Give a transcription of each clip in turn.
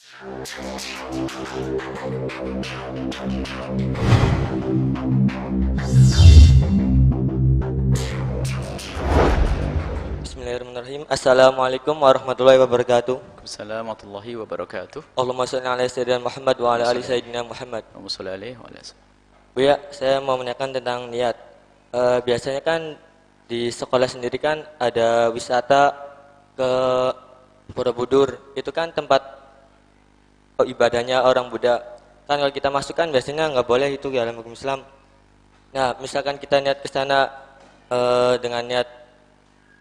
Bismillahirrahmanirrahim. Assalamualaikum warahmatullahi wabarakatuh. Assalamualaikum warahmatullahi wabarakatuh. Allahumma sholli ala sayyidina Muhammad wa ala ali sayyidina Muhammad. Allahumma sholli alaihi wa ala Bu ya, saya mau menanyakan tentang niat. Biasanya kan di sekolah sendiri kan ada wisata ke Borobudur. Itu kan tempat ibadahnya orang Buddha. Kan kalau kita masuk kan biasanya nggak boleh itu ya dalam hukum Islam. Nah, misalkan kita niat ke sana dengan niat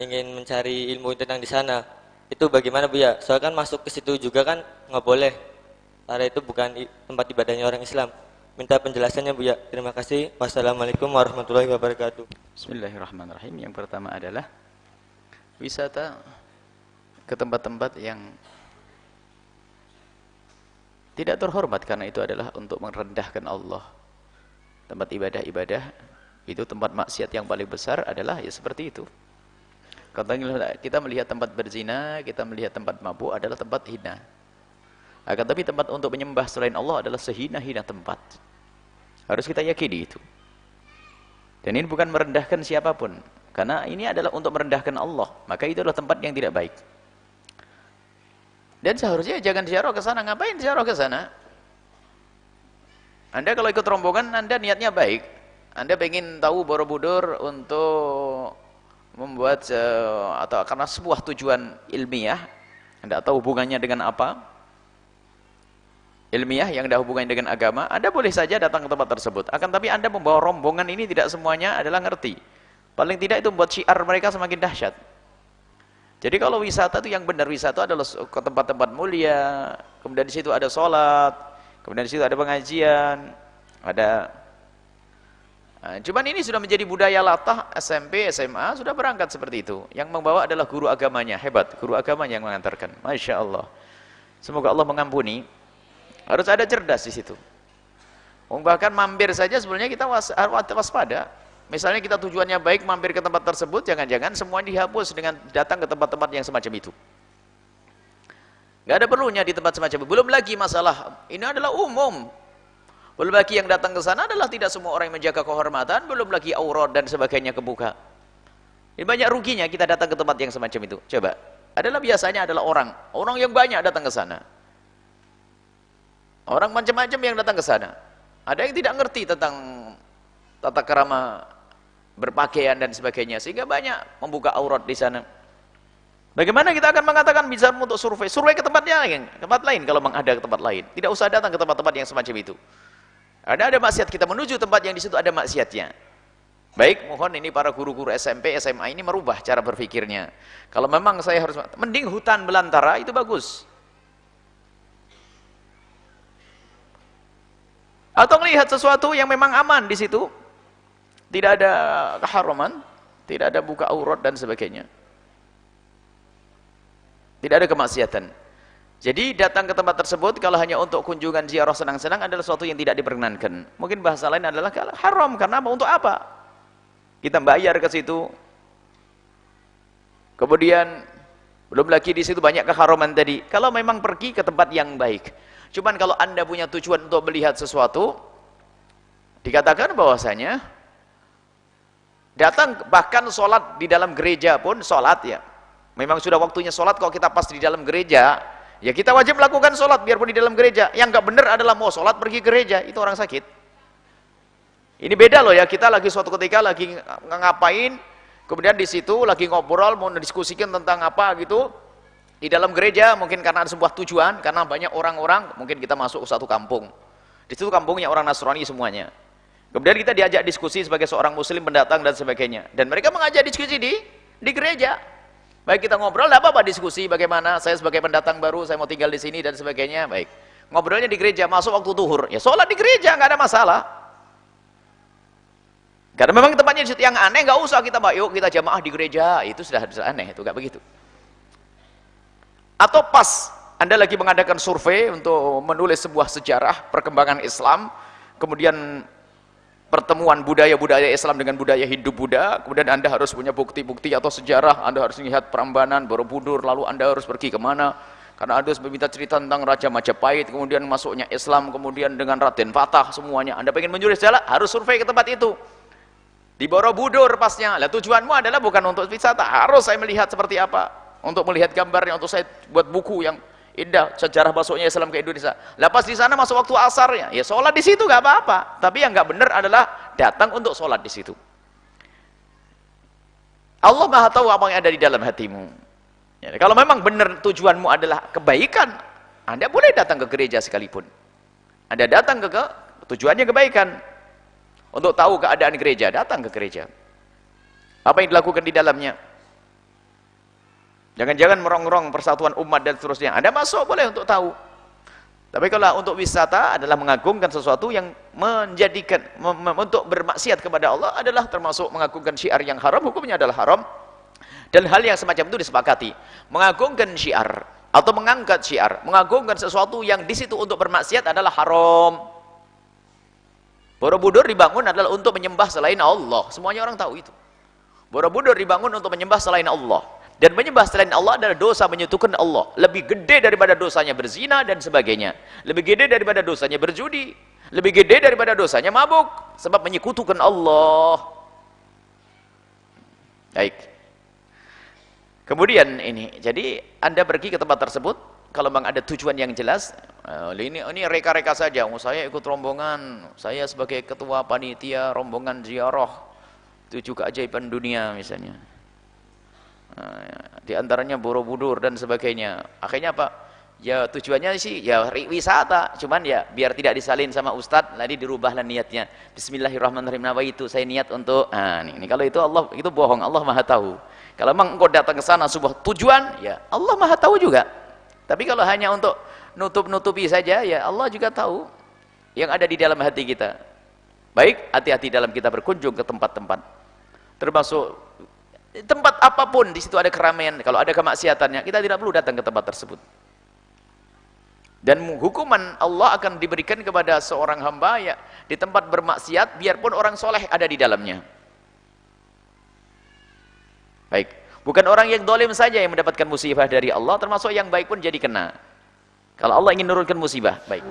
ingin mencari ilmu tentang di sana, itu bagaimana Bu ya? Soalnya kan masuk ke situ juga kan nggak boleh, karena itu bukan tempat ibadahnya orang Islam. Minta penjelasannya Bu ya. Terima kasih. Wassalamualaikum warahmatullahi wabarakatuh. Bismillahirrahmanirrahim. Yang pertama adalah wisata ke tempat-tempat yang tidak terhormat, karena itu adalah untuk merendahkan Allah. Tempat ibadah-ibadah itu tempat maksiat yang paling besar adalah ya seperti itu. Kalau kita melihat tempat berzina, kita melihat tempat mabuk adalah tempat hina. Akan tapi tempat untuk menyembah selain Allah adalah sehina-hina tempat. Harus kita yakini itu. Dan ini bukan merendahkan siapapun, karena ini adalah untuk merendahkan Allah. Maka itu adalah tempat yang tidak baik. Dan seharusnya jangan ziarah ke sana. Ngapain ziarah ke sana? Anda kalau ikut rombongan, Anda niatnya baik. Anda ingin tahu Borobudur untuk membuat atau karena sebuah tujuan ilmiah, Anda tahu hubungannya dengan apa? Ilmiah yang ada hubungannya dengan agama, Anda boleh saja datang ke tempat tersebut. Akan tapi Anda membawa rombongan ini tidak semuanya adalah ngerti. Paling tidak itu membuat syiar mereka semakin dahsyat. Jadi kalau wisata itu yang benar, wisata adalah ke tempat-tempat mulia, kemudian di situ ada sholat, kemudian di situ ada pengajian, ada. Cuman ini sudah menjadi budaya latah. SMP, SMA sudah berangkat seperti itu. Yang membawa adalah guru agamanya, hebat. Guru agamanya yang mengantarkan. Masya Allah. Semoga Allah mengampuni. Harus ada cerdas di situ. Bahkan mampir saja sebenarnya kita waspada. Misalnya kita tujuannya baik, mampir ke tempat tersebut, jangan-jangan semuanya dihapus dengan datang ke tempat-tempat yang semacam itu. Gak ada perlunya di tempat semacam itu. Belum lagi masalah, ini adalah umum. Belum lagi yang datang ke sana adalah tidak semua orang yang menjaga kehormatan, belum lagi aurat dan sebagainya kebuka. Ini banyak ruginya kita datang ke tempat yang semacam itu. Coba, adalah biasanya adalah orang yang banyak datang ke sana. Orang macam-macam yang datang ke sana. Ada yang tidak ngerti tentang tata krama berpakaian dan sebagainya, sehingga banyak membuka aurat di sana. Bagaimana kita akan mengatakan bisa untuk survei? Survei ke tempat lain kalau memang ada ke tempat lain. Tidak usah datang ke tempat-tempat yang semacam itu. Ada maksiat, kita menuju tempat yang di situ ada maksiatnya. Baik, mohon ini para guru-guru SMP, SMA ini merubah cara berpikirnya. Kalau memang saya harus, mending hutan belantara itu bagus. Atau melihat sesuatu yang memang aman di situ, tidak ada keharaman, tidak ada buka aurat dan sebagainya, tidak ada kemaksiatan. Jadi datang ke tempat tersebut kalau hanya untuk kunjungan ziarah senang-senang adalah sesuatu yang tidak diperkenankan. Mungkin bahasa lain adalah haram. Karena apa? Untuk apa? Kita bayar ke situ. Kemudian belum lagi di situ banyak keharaman tadi. Kalau memang pergi ke tempat yang baik. Cuman kalau Anda punya tujuan untuk melihat sesuatu, dikatakan bahwasanya datang, bahkan sholat di dalam gereja pun sholat ya. Memang sudah waktunya sholat, kalau kita pas di dalam gereja, ya kita wajib melakukan sholat biarpun di dalam gereja. Yang nggak benar adalah mau sholat pergi gereja, itu orang sakit. Ini beda loh ya, kita lagi suatu ketika lagi ngapain, kemudian di situ lagi ngobrol, mau mendiskusikan tentang apa gitu, di dalam gereja mungkin karena ada sebuah tujuan, karena banyak orang-orang, mungkin kita masuk ke satu kampung. Di situ kampungnya orang Nasrani semuanya. Kemudian kita diajak diskusi sebagai seorang muslim pendatang dan sebagainya. Dan mereka mengajak diskusi di gereja. Baik, kita ngobrol, tidak apa-apa diskusi bagaimana, saya sebagai pendatang baru, saya mau tinggal di sini dan sebagainya. Baik, ngobrolnya di gereja, masuk waktu zuhur, ya sholat di gereja, nggak ada masalah. Karena memang tempatnya yang aneh, nggak usah kita yuk kita jamaah di gereja, itu sudah aneh, itu nggak begitu. Atau pas Anda lagi mengadakan survei untuk menulis sebuah sejarah perkembangan Islam, kemudian pertemuan budaya-budaya Islam dengan budaya Hindu-Buddha, kemudian Anda harus punya bukti-bukti atau sejarah, Anda harus melihat Prambanan, Borobudur, lalu Anda harus pergi kemana, Karena ada meminta cerita tentang Raja Majapahit, kemudian masuknya Islam, kemudian dengan Raden Fatah, semuanya. Anda pengen mencuri sejarah, harus survei ke tempat itu. Di Borobudur pasnya. Lah tujuanmu adalah bukan untuk wisata, harus saya melihat seperti apa. Untuk melihat gambarnya, untuk saya buat buku yang indah, sejarah masuknya Islam ke Indonesia. Lah pas di sana masuk waktu asarnya, ya sholat di situ gak apa-apa. Tapi yang gak benar adalah datang untuk sholat di situ. Allah Maha tahu apa yang ada di dalam hatimu. Ya, kalau memang benar tujuanmu adalah kebaikan, Anda boleh datang ke gereja sekalipun. Anda datang ke tujuannya kebaikan. Untuk tahu keadaan gereja, datang ke gereja. Apa yang dilakukan di dalamnya? Jangan-jangan merongrong persatuan umat dan seterusnya. Anda masuk boleh untuk tahu. Tapi kalau untuk wisata adalah mengagungkan sesuatu yang menjadikan untuk bermaksiat kepada Allah adalah termasuk mengagungkan syiar yang haram, hukumnya adalah haram. Dan hal yang semacam itu disepakati. Mengagungkan syiar atau mengangkat syiar, mengagungkan sesuatu yang di situ untuk bermaksiat adalah haram. Borobudur dibangun adalah untuk menyembah selain Allah. Semuanya orang tahu itu. Borobudur dibangun untuk menyembah selain Allah. Dan menyembah selain Allah adalah dosa menyekutukan Allah. Lebih gede daripada dosanya berzina dan sebagainya. Lebih gede daripada dosanya berjudi. Lebih gede daripada dosanya mabuk. Sebab menyekutukan Allah. Baik. Kemudian ini, jadi Anda pergi ke tempat tersebut, kalau memang ada tujuan yang jelas, ini reka-reka saja, saya ikut rombongan, saya sebagai ketua panitia rombongan ziarah 7 keajaiban dunia misalnya. Di antaranya Borobudur dan sebagainya. Akhirnya apa? Ya tujuannya sih ya wisata, cuman ya biar tidak disalin sama ustadz, nanti dirubahlah niatnya. Bismillahirrahmanirrahim, nawaitu, saya niat untuk ini kalau itu Allah itu bohong, Allah Maha tahu. Kalau memang engkau datang ke sana sebuah tujuan, ya Allah Maha tahu juga. Tapi kalau hanya untuk nutup-nutupi saja, ya Allah juga tahu yang ada di dalam hati kita. Baik, hati-hati dalam kita berkunjung ke tempat-tempat. Termasuk tempat apapun, di situ ada keramaian, kalau ada kemaksiatannya, kita tidak perlu datang ke tempat tersebut. Dan hukuman Allah akan diberikan kepada seorang hamba ya di tempat bermaksiat, biarpun orang soleh ada di dalamnya. Baik, bukan orang yang dolim saja yang mendapatkan musibah dari Allah, termasuk yang baik pun jadi kena. Kalau Allah ingin menurunkan musibah, baik.